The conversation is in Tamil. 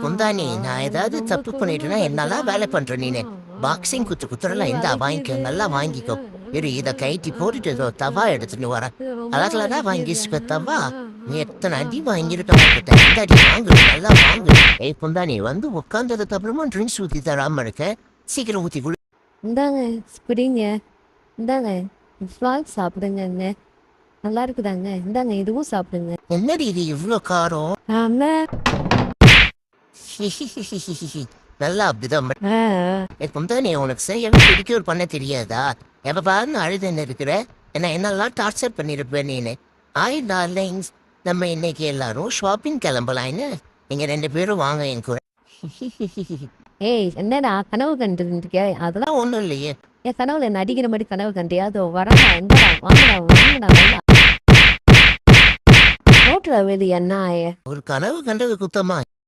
குந்தாணி நான் ஏதாவது தப்பு பண்ணிட்டேன்னா என்னெல்லாம் வேலை பண்ற நீனு பாக்ஸிங் குத்துறலாம் இந்த வாங்கிக்கோ நல்லா வாங்கிக்கோ இதை கைட்டி போட்டுட்டு ஏதோ தவா எடுத்துட்டு வரேன் அழகுலடா வாங்கிச்சுக்க தவா நீ எத்தனை அடி வாங்கிருக்க மாட்டேன் இந்த அடி வாங்கு நல்லா வாங்கு குந்தாணி வந்து உட்காந்ததுக்கு அப்புறமா ட்ரிங்க்ஸ் ஊத்தி தராம இருக்க சீக்கிரம் ஊத்தி குடு. இந்தாங்க குடிங்க. இந்தாங்க ஃப்ளாக் சாப்பிடுங்க, நல்லா இருக்குதாங்க. இந்தாங்க இதுவும் சாப்பிடுங்க. என்னடி இது இவ்வளோ காரம்? ஆமா நல்லா அப்படிதான் குந்தாணி உனக்கு சரியாக பிடிக்கூர் பண்ண தெரியாதா? எப்ப பாருன்னு அழுதுன்னு இருக்கிற என்னெல்லாம் டார்ச்சர் பண்ணிருப்பேன் நீனு. டார்லிங்ஸ் நம்ம இன்னைக்கு எல்லாரும் ஷாப்பிங் கிளம்பலான்னு நீங்க 2 பேரும் வாங்க என் கூட. ஏய் என்னடா கனவு கண்டுருக்க? அதெல்லாம் ஒண்ணும் இல்லையே. என் கனவுல என்ன அடிக்கிற மாதிரி கனவு கண்டியா? அதோ வரடா எங்கடா வாங்கடா வாங்கடா ரோட்ல வெளியே என்ன ஒரு கனவு கண்டது குத்தமா?